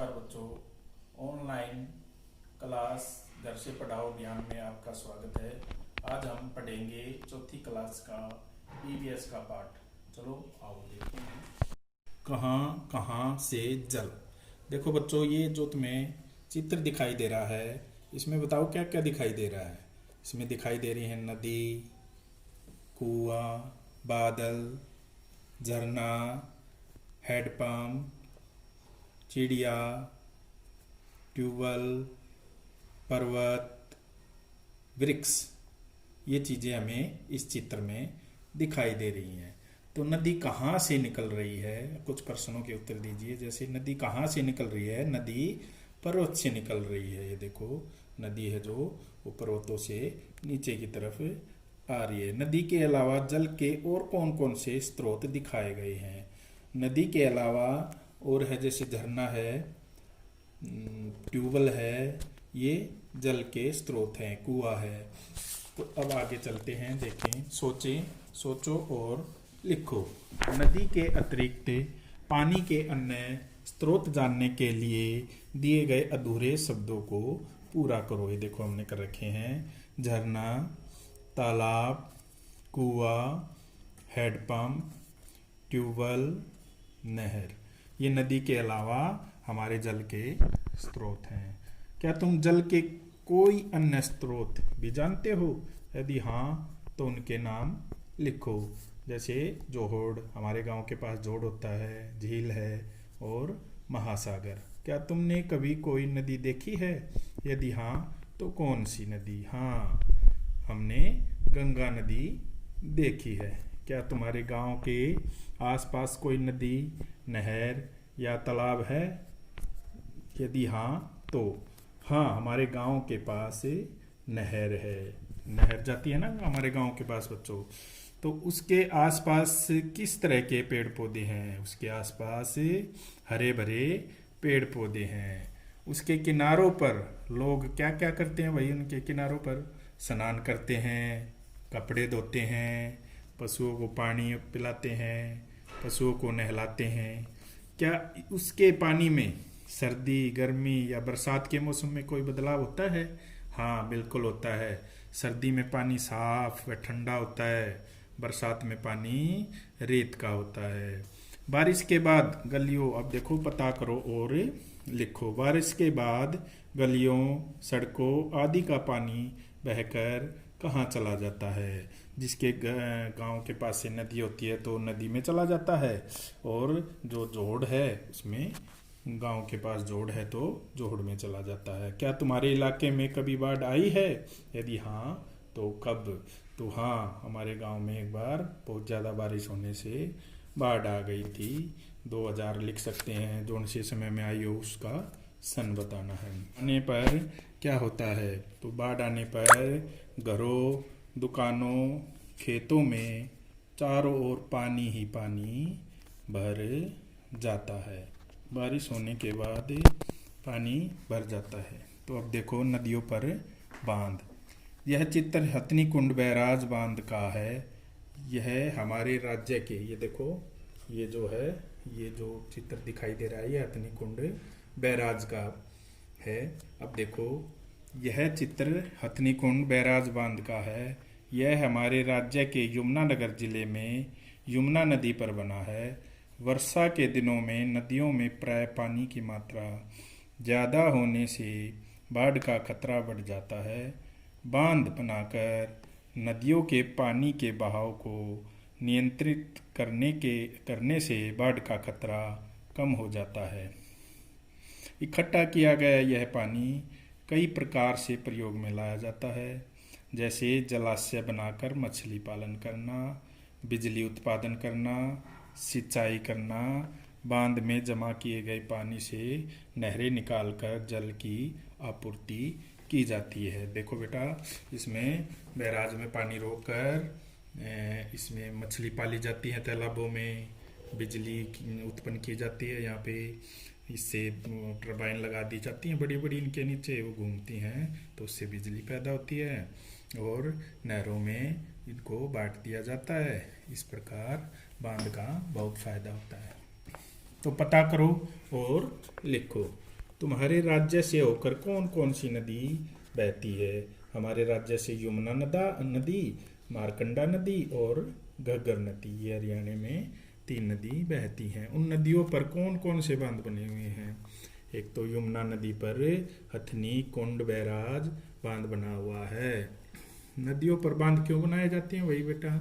नमस्कार बच्चों। Online class घर से पढ़ाओ ज्ञान में आपका स्वागत है। आज हम पढ़ेंगे चौथी क्लास का ईवीएस का पाठ। चलो आओ देखते हैं। कहाँ कहाँ से जल। देखो बच्चों, ये जो तुम्हें चित्र दिखाई दे रहा है, इसमें बताओ क्या क्या दिखाई दे रहा है। इसमें दिखाई दे रही है नदी, कुआं, बादल, झरना, हैंडपंप, चिड़िया, ट्यूबवेल, पर्वत, वृक्ष। ये चीज़ें हमें इस चित्र में दिखाई दे रही हैं। तो नदी कहाँ से निकल रही है, कुछ प्रश्नों के उत्तर दीजिए। जैसे नदी कहाँ से निकल रही है? नदी पर्वत से निकल रही है। ये देखो नदी है जो वो पर्वतों से नीचे की तरफ आ रही है। नदी के अलावा जल के और कौन कौन से स्रोत दिखाए गए हैं? नदी के अलावा और है, जैसे झरना है, ट्यूबवेल है, ये जल के स्रोत हैं, कुआं है। तो अब आगे चलते हैं, देखें, सोचें, सोचो और लिखो। नदी के अतिरिक्त पानी के अन्य स्रोत जानने के लिए दिए गए अधूरे शब्दों को पूरा करो। ये देखो हमने कर रखे हैं: झरना, तालाब, कुआं, हैंडपंप, ट्यूबवेल, नहर। ये नदी के अलावा हमारे जल के स्रोत हैं। क्या तुम जल के कोई अन्य स्रोत भी जानते हो? यदि हाँ तो उनके नाम लिखो। जैसे जोहोड़, हमारे गांव के पास जोड़ होता है, झील है और महासागर। क्या तुमने कभी कोई नदी देखी है? यदि हाँ तो कौन सी नदी? हाँ, हमने गंगा नदी देखी है। क्या तुम्हारे गांव के आसपास कोई नदी, नहर या तालाब है? यदि हाँ तो हाँ, हमारे गांव के पास नहर है। नहर जाती है ना हमारे गांव के पास बच्चों। तो उसके आसपास किस तरह के पेड़ पौधे हैं? उसके आसपास हरे भरे पेड़ पौधे हैं। उसके किनारों पर लोग क्या क्या करते हैं? वही उनके किनारों पर स्नान करते हैं, कपड़े धोते हैं, पशुओं को पानी पिलाते हैं, पशुओं को नहलाते हैं। क्या उसके पानी में सर्दी, गर्मी या बरसात के मौसम में कोई बदलाव होता है? हाँ, बिल्कुल होता है। सर्दी में पानी साफ व ठंडा होता है, बरसात में पानी रेत का होता है। बारिश के बाद गलियों, अब देखो पता करो और लिखो। बारिश के बाद गलियों, सड़कों आदि का पानी बहकर कहाँ चला जाता है? जिसके गांव के पास से नदी होती है तो नदी में चला जाता है, और जो जोड़ है उसमें, गांव के पास जोड़ है तो जोड़ में चला जाता है। क्या तुम्हारे इलाके में कभी बाढ़ आई है? यदि हाँ तो कब? तो हाँ, हमारे गांव में एक बार बहुत ज़्यादा बारिश होने से बाढ़ आ गई थी। 2000 लिख सकते हैं, जो से समय में आई हो उसका सन बताना है। आने पर क्या होता है? तो बाढ़ आने पर घरों, दुकानों, खेतों में चारों ओर पानी ही पानी भर जाता है। बारिश होने के बाद पानी भर जाता है। तो अब देखो नदियों पर बांध। यह चित्र हथनी कुंड बैराज बांध का है। यह हमारे राज्य के, ये देखो, ये जो है, ये जो चित्र दिखाई दे रहा है, ये हथनी कुंड बैराज का है। अब देखो, यह चित्र हथनी कुंड बैराज बांध का है। यह हमारे राज्य के यमुनानगर जिले में यमुना नदी पर बना है। वर्षा के दिनों में नदियों में प्राय पानी की मात्रा ज़्यादा होने से बाढ़ का खतरा बढ़ जाता है। बांध बनाकर नदियों के पानी के बहाव को नियंत्रित करने से बाढ़ का खतरा कम हो जाता है। इकट्ठा किया गया यह पानी कई प्रकार से प्रयोग में लाया जाता है, जैसे जलाशय बनाकर मछली पालन करना, बिजली उत्पादन करना, सिंचाई करना। बांध में जमा किए गए पानी से नहरें निकालकर जल की आपूर्ति की जाती है। देखो बेटा, इसमें बैराज में पानी रोककर इसमें मछली पाली जाती है, तालाबों में बिजली उत्पन्न की जाती है। यहाँ पे इससे टरबाइन लगा दी जाती हैं बड़ी बड़ी, इनके नीचे वो घूमती हैं, तो उससे बिजली पैदा होती है और नहरों में इनको बांट दिया जाता है। इस प्रकार बांध का बहुत फायदा होता है। तो पता करो और लिखो। तुम्हारे राज्य से होकर कौन कौन सी नदी बहती है? हमारे राज्य से यमुना नदी, मारकंडा नदी और घग्गर नदी, ये हरियाणा में 3 नदी बहती हैं। उन नदियों पर कौन कौन से बांध बने हुए हैं? एक तो यमुना नदी पर हथनी कुंड बैराज बांध बना हुआ है। नदियों पर बांध क्यों बनाए जाते हैं? वही बेटा,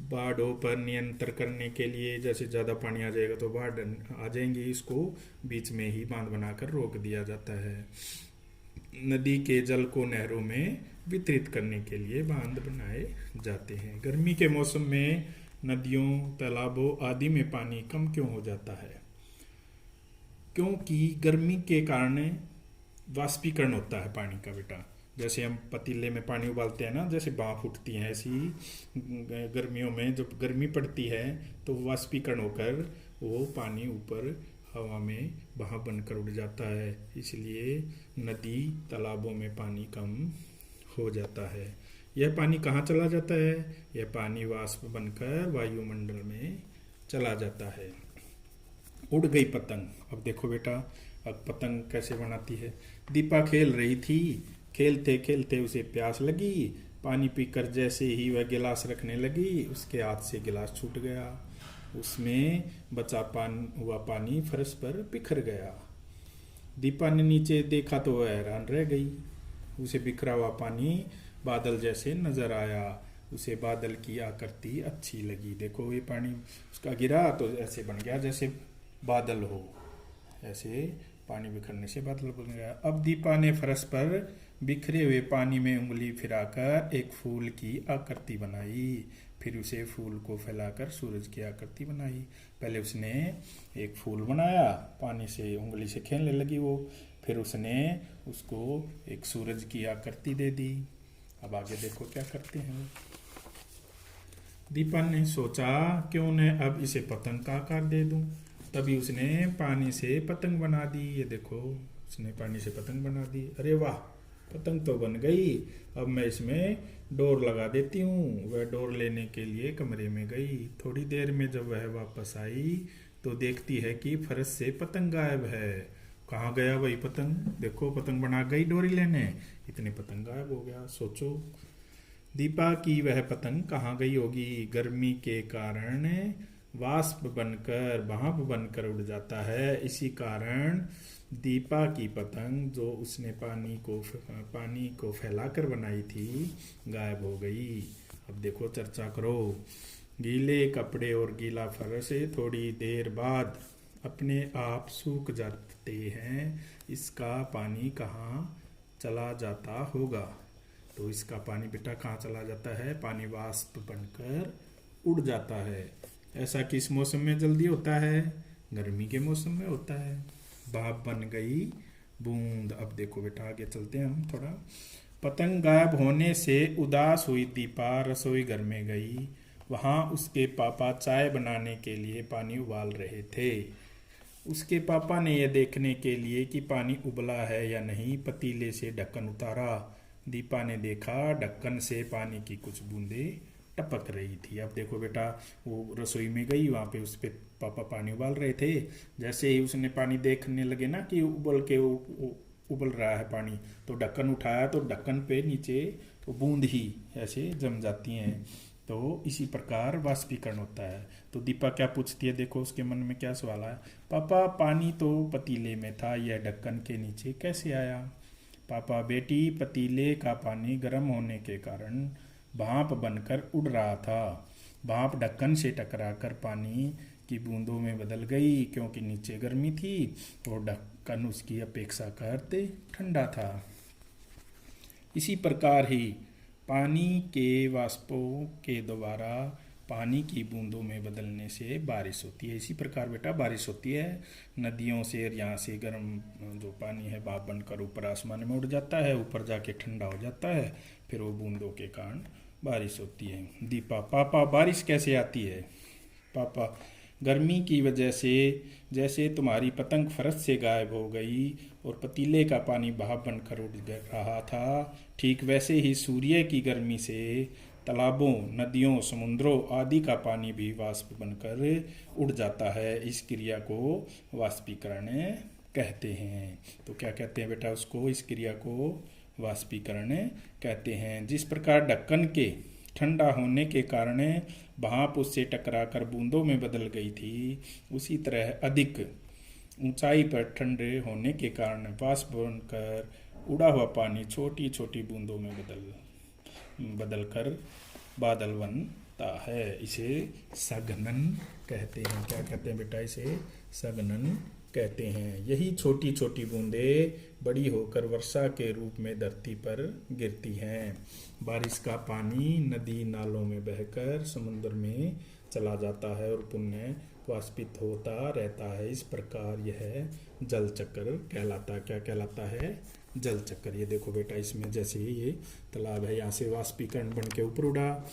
बाढ़ों पर नियंत्रण करने के लिए, जैसे ज़्यादा पानी आ जाएगा तो बाढ़ आ जाएंगी, इसको बीच में ही बांध बनाकर रोक दिया जाता है। नदी के जल को नहरों में वितरित करने के लिए बांध बनाए जाते हैं। गर्मी के मौसम में नदियों, तालाबों आदि में पानी कम क्यों हो जाता है? क्योंकि गर्मी के कारण वाष्पीकरण होता है पानी का बेटा। जैसे हम पतीले में पानी उबालते हैं ना, जैसे भाप उठती है, ऐसी गर्मियों में जब गर्मी पड़ती है तो वाष्पीकरण होकर वो पानी ऊपर हवा में भाप बनकर उड़ जाता है, इसलिए नदी तालाबों में पानी कम हो जाता है। यह पानी कहाँ चला जाता है? यह पानी वाष्प बनकर वायुमंडल में चला जाता है। उड़ गई पतंग। अब देखो बेटा, अब पतंग कैसे बनाती है। दीपा खेल रही थी, खेलते खेलते उसे प्यास लगी, पानी पीकर जैसे ही वह गिलास रखने लगी, उसके हाथ से गिलास छूट गया, उसमें बचा हुआ पानी फर्श पर बिखर गया। दीपा ने नीचे देखा तो वह हैरान रह गई, उसे बिखरा हुआ पानी बादल जैसे नजर आया, उसे बादल की आकृति अच्छी लगी। देखो ये पानी उसका गिरा तो ऐसे बन गया जैसे बादल हो, ऐसे पानी बिखरने से बादल बन गया। अब दीपा ने फर्श पर बिखरे हुए पानी में उंगली फिराकर एक फूल की आकृति बनाई, फिर उसे फूल को फैलाकर सूरज की आकृति बनाई। पहले उसने एक फूल बनाया, पानी से उंगली से खेलने लगी वो, फिर उसने उसको एक सूरज की आकृति दे दी। अब आगे देखो क्या करते हैं। दीपा ने सोचा क्यों न अब इसे पतंग का आकार दे दूं। तभी उसने पानी से पतंग बना दी। ये देखो, उसने पानी से पतंग बना दी। अरे वाह, पतंग तो बन गई। अब मैं इसमें डोर लगा देती हूँ। वह डोर लेने के लिए कमरे में गई। थोड़ी देर में जब वह वापस आई तो देखती है कि फर्श से पतंग गायब है। कहाँ गया वही पतंग? देखो, पतंग बना गई डोरी लेने, इतने पतंग गायब हो गया। सोचो दीपा की वह पतंग कहाँ गई होगी? गर्मी के कारण वाष्प बनकर, भाप बनकर उड़ जाता है। इसी कारण दीपा की पतंग जो उसने पानी को फैलाकर बनाई थी, गायब हो गई। अब देखो, चर्चा करो। गीले कपड़े और गीला फर्श थोड़ी देर बाद अपने आप सूख जाते हैं। इसका पानी कहाँ चला जाता होगा? तो इसका पानी बेटा कहाँ चला जाता है? पानी वाष्प बनकर उड़ जाता है। ऐसा किस मौसम में जल्दी होता है? गर्मी के मौसम में होता है। भाप बन गई बूंद। अब देखो बेटा, आगे चलते हैं हम थोड़ा। पतंग गायब होने से उदास हुई दीपा रसोई घर में गई। वहां उसके पापा चाय बनाने के लिए पानी उबाल रहे थे। उसके पापा ने यह देखने के लिए कि पानी उबला है या नहीं, पतीले से ढक्कन उतारा। दीपा ने देखा ढक्कन से पानी की कुछ बूंदें टपक रही थी। अब देखो बेटा, वो रसोई में गई, वहां पे उस पे पापा पानी उबाल रहे थे। जैसे ही उसने पानी देखने लगे ना कि उबल रहा है पानी, तो ढक्कन उठाया तो ढक्कन पे नीचे तो बूंद ही ऐसे जम जाती हैं। तो इसी प्रकार वाष्पीकरण होता है। तो दीपा क्या पूछती है, देखो उसके मन में क्या सवाल है। पापा, पानी तो पतीले में था, यह ढक्कन के नीचे कैसे आया? पापा, बेटी, पतीले का पानी गर्म होने के कारण भाप बनकर उड़ रहा था। भाप ढक्कन से टकराकर पानी की बूंदों में बदल गई, क्योंकि नीचे गर्मी थी और ढक्कन उसकी अपेक्षा करते ठंडा था। इसी प्रकार ही पानी के वाष्पों के द्वारा पानी की बूंदों में बदलने से बारिश होती है। इसी प्रकार बेटा बारिश होती है। नदियों से, यहाँ से गर्म जो पानी है भाप बनकर ऊपर आसमान में उड़ जाता है, ऊपर जाके ठंडा हो जाता है, फिर वो बूंदों के कारण बारिश होती है। दीपा, पापा, बारिश कैसे आती है? पापा, गर्मी की वजह से जैसे तुम्हारी पतंग फर्श से गायब हो गई और पतीले का पानी भाप बनकर उड़ रहा था, ठीक वैसे ही सूर्य की गर्मी से तालाबों, नदियों, समुद्रों आदि का पानी भी वाष्प बनकर उड़ जाता है। इस क्रिया को वाष्पीकरण कहते हैं। तो क्या कहते हैं बेटा उसको, इस क्रिया को वाष्पीकरण कहते हैं। जिस प्रकार ढक्कन के ठंडा होने के कारण भाप उससे टकराकर बूंदों में बदल गई थी, उसी तरह अधिक ऊंचाई पर ठंडे होने के कारण वाष्प बनकर उड़ा हुआ पानी छोटी छोटी बूंदों में बदलकर बादल बनता है। इसे संघनन कहते हैं। क्या कहते हैं बेटा, इसे संघनन कहते हैं। यही छोटी छोटी बूंदें बड़ी होकर वर्षा के रूप में धरती पर गिरती हैं। बारिश का पानी नदी नालों में बहकर समुद्र में चला जाता है और पुनः वाष्पित होता रहता है। इस प्रकार यह जल चक्र कहलाता है। क्या कहलाता है, जल चक्र। ये देखो बेटा, इसमें जैसे ये तालाब है, यहाँ से वाष्पीकरण बन के ऊपर उड़ा,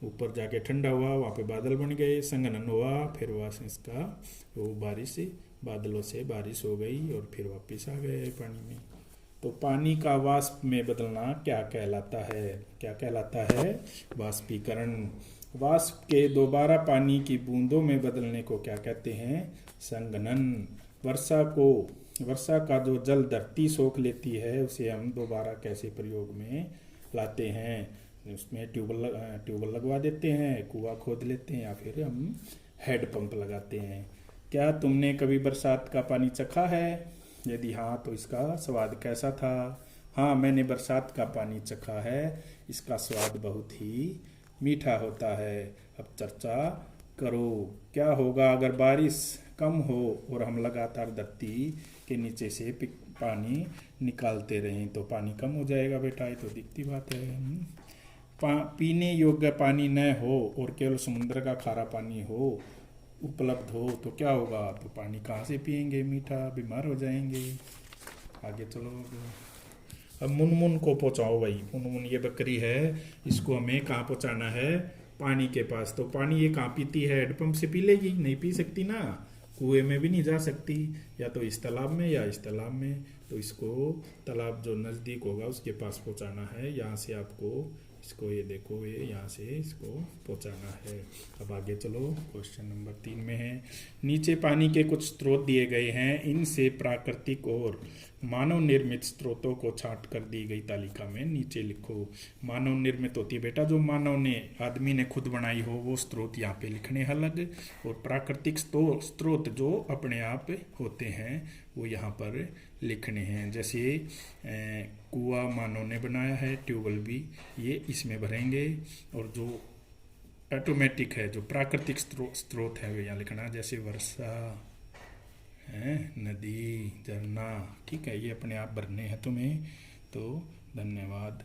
ऊपर जाके ठंडा हुआ, वहाँ पे बादल बन गए, संघनन हुआ, फिर वहाँ इसका वो बारिश, बादलों से बारिश हो गई और फिर वापस आ गए पानी में। तो पानी का वाष्प में बदलना क्या कहलाता है, क्या कहलाता है, वाष्पीकरण। वाष्प के दोबारा पानी की बूंदों में बदलने को क्या कहते हैं, संघनन। वर्षा का जो जल धरती सोख लेती है उसे हम दोबारा कैसे प्रयोग में लाते हैं, उसमें ट्यूबवेल लगवा देते हैं, कुआं खोद लेते हैं, या फिर हम हेड पंप लगाते हैं। क्या तुमने कभी बरसात का पानी चखा है? यदि हाँ तो इसका स्वाद कैसा था? हाँ, मैंने बरसात का पानी चखा है, इसका स्वाद बहुत ही मीठा होता है। अब चर्चा करो, क्या होगा अगर बारिश कम हो और हम लगातार धरती के नीचे से पानी निकालते रहें तो पानी कम हो जाएगा बेटा, ये तो दिखती बात है। पीने योग्य पानी न हो और केवल समुद्र का खारा पानी हो उपलब्ध हो तो क्या होगा, तो पानी कहाँ से पिएंगे मीठा, बीमार हो जाएंगे। आगे चलो। अब मुनमुन को पहुँचाओ भाई। मुनमुन ये बकरी है, इसको हमें कहाँ पहुँचाना है, पानी के पास। तो पानी ये कहाँ पीती है, हेडपम्प से पी लेगी? नहीं पी सकती ना, कुएं में भी नहीं जा सकती, या तो इस तालाब में या इस तालाब में। तो इसको तालाब जो नज़दीक होगा उसके पास पहुँचाना है। यहाँ से आपको इसको, ये देखो, ये यहाँ से इसको पहुँचाना है। अब आगे चलो, क्वेश्चन नंबर 3 में है, नीचे पानी के कुछ स्रोत दिए गए हैं, इनसे प्राकृतिक और मानव निर्मित स्रोतों को छांट कर दी गई तालिका में नीचे लिखो। मानव निर्मित होती है बेटा जो मानव ने, आदमी ने खुद बनाई हो, वो स्रोत यहाँ पे लिखने हैं अलग, और प्राकृतिक स्रोत जो अपने आप होते हैं वो यहाँ पर लिखने हैं। जैसे कुआं मानव ने बनाया है, ट्यूबवेल भी, ये इसमें भरेंगे, और जो ऑटोमेटिक है, जो प्राकृतिक स्रोत है, वो यहाँ लिखना। जैसे वर्षा है, नदी, झरना, ठीक है, ये अपने आप भरने हैं तुम्हें। तो धन्यवाद।